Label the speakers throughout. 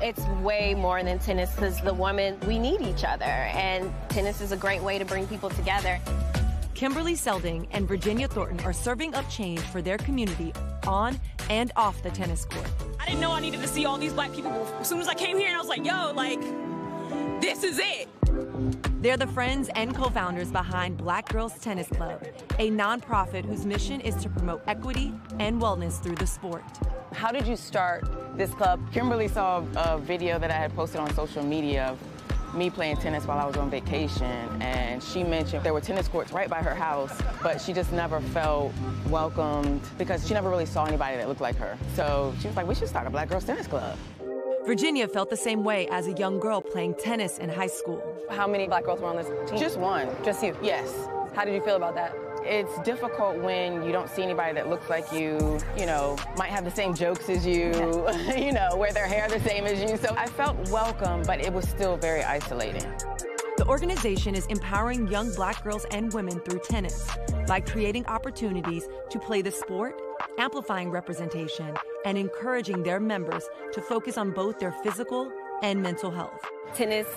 Speaker 1: It's way more than tennis because the women, we need each other, and tennis is a great way to bring people together.
Speaker 2: Kimberly, Selden, and Virginia Thornton are serving up change for their community on and off the tennis court.
Speaker 3: I didn't know I needed to see all these black people. As soon as I came here, and I was like, yo, like, this is it.
Speaker 2: They're the friends and co-founders behind Black Girls Tennis Club, a nonprofit whose mission is to promote equity and wellness through the sport.
Speaker 4: How did you start this club? Kimberly saw a video that I had posted on social media of me playing tennis while I was on vacation, and she mentioned there were tennis courts right by her house, but she just never felt welcomed because she never really saw anybody that looked like her. So she was like, we should start a Black Girls Tennis Club.
Speaker 2: Virginia felt the same way as a young girl playing tennis in high school.
Speaker 4: How many black girls were on this team? Just one.
Speaker 2: Just you?
Speaker 4: Yes.
Speaker 2: How did you feel about that?
Speaker 4: It's difficult when you don't see anybody that looks like you know, might have the same jokes as you, you know, wear their hair the same as you. So I felt welcome, but it was still very isolating.
Speaker 2: The organization is empowering young black girls and women through tennis by creating opportunities to play the sport, amplifying representation, and encouraging their members to focus on both their physical and mental health.
Speaker 1: Tennis,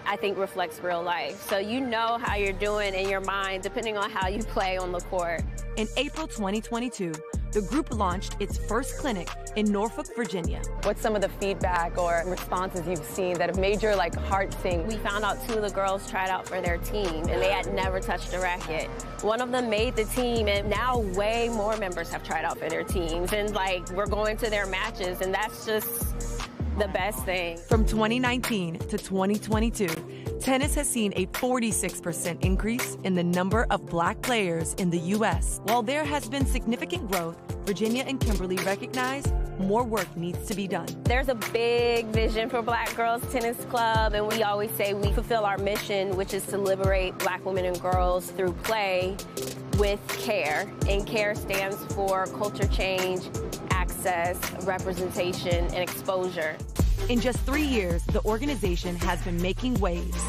Speaker 1: I think, reflects real life. So you know how you're doing in your mind depending on how you play on the court.
Speaker 2: In April 2022, the group launched its first clinic in Norfolk, Virginia.
Speaker 5: What's some of the feedback or responses you've seen that have made your heart sing?
Speaker 1: We found out 2 of the girls tried out for their team, and they had never touched a racket. One of them made the team, and now way more members have tried out for their teams. And we're going to their matches, and that's just the best thing.
Speaker 2: From 2019 to 2022, tennis has seen a 46% increase in the number of black players in the U.S. While there has been significant growth, Virginia and Kimberly recognize more work needs to be done.
Speaker 1: There's a big vision for Black Girls Tennis Club, and we always say we fulfill our mission, which is to liberate black women and girls through play with care. And CARE stands for culture change, access, representation, and exposure.
Speaker 2: In just 3 years, the organization has been making waves.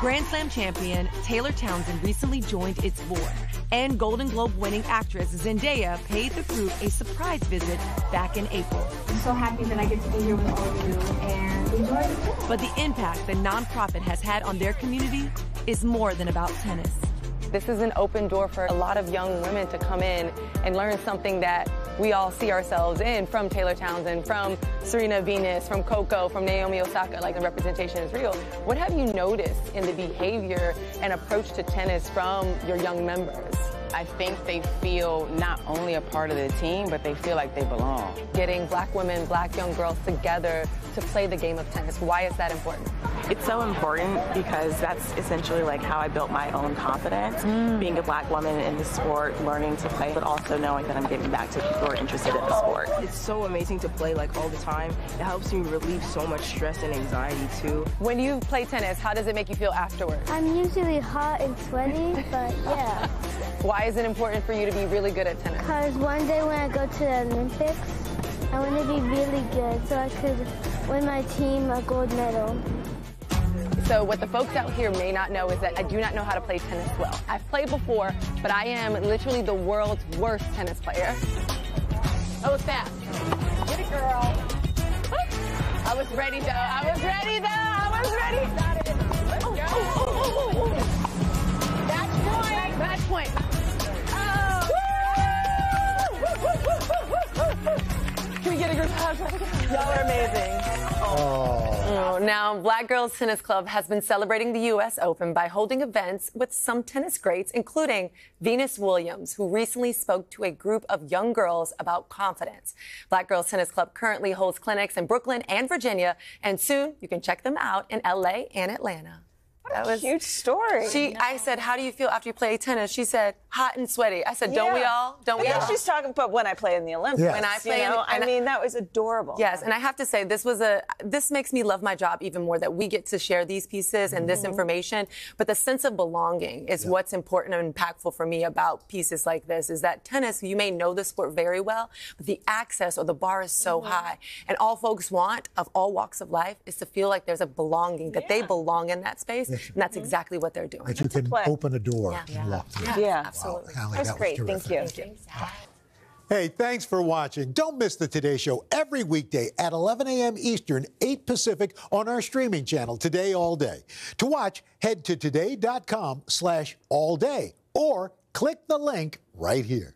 Speaker 2: Grand Slam champion Taylor Townsend recently joined its board, and Golden Globe-winning actress Zendaya paid the group a surprise visit back in April.
Speaker 6: I'm so happy that I get to be here with all of you and enjoy the trip.
Speaker 2: But the impact the nonprofit has had on their community is more than about tennis.
Speaker 5: This is an open door for a lot of young women to come in and learn something that we all see ourselves in, from Taylor Townsend, from Serena Venus, from Coco, from Naomi Osaka. The representation is real. What have you noticed in the behavior and approach to tennis from your young members?
Speaker 4: I think they feel not only a part of the team, but they feel like they belong.
Speaker 5: Getting black women, black young girls together to play the game of tennis, why is that important?
Speaker 7: It's so important because that's essentially how I built my own confidence, being a black woman in the sport, learning to play, but also knowing that I'm giving back to people who are interested in the sport.
Speaker 8: It's so amazing to play all the time. It helps me relieve so much stress and anxiety too.
Speaker 5: When you play tennis, how does it make you feel afterwards?
Speaker 9: I'm usually hot and sweaty, but yeah.
Speaker 5: Why is it important for you to be really good at tennis?
Speaker 9: Because one day when I go to the Olympics, I want to be really good so I could win my team a gold medal.
Speaker 5: So what the folks out here may not know is that I do not know how to play tennis well. I've played before, but I am literally the world's worst tennis player. That was fast. Get it, girl. I was ready, though. I was ready. Match point. Can we get a group hug? Y'all are amazing. Oh. Now, Black Girls Tennis Club has been celebrating the U.S. Open by holding events with some tennis greats, including Venus Williams, who recently spoke to a group of young girls about confidence. Black Girls Tennis Club currently holds clinics in Brooklyn and Virginia, and soon you can check them out in L.A. and Atlanta.
Speaker 10: That was a huge story.
Speaker 5: I said, how do you feel after you play tennis? She said, hot and sweaty. I said, don't we all? Don't we all?
Speaker 10: She's talking about when I play in the Olympics.
Speaker 5: Yes. When I play
Speaker 10: I mean, that was adorable.
Speaker 5: Yes, and I have to say, this makes me love my job even more, that we get to share these pieces and this information. But the sense of belonging is what's important and impactful for me about pieces like this, is that tennis, you may know the sport very well, but the access or the bar is so high. And all folks want, of all walks of life, is to feel like there's a belonging, that they belong in that space. And that's exactly what they're doing.
Speaker 11: That you can open a door and walk through.
Speaker 10: Yeah,
Speaker 11: absolutely. Wow,
Speaker 10: that's great. Thank you.
Speaker 11: Hey, thanks for watching. Don't miss the Today Show every weekday at 11 a.m. Eastern, 8 Pacific on our streaming channel, Today All Day. To watch, head to today.com/allday or click the link right here.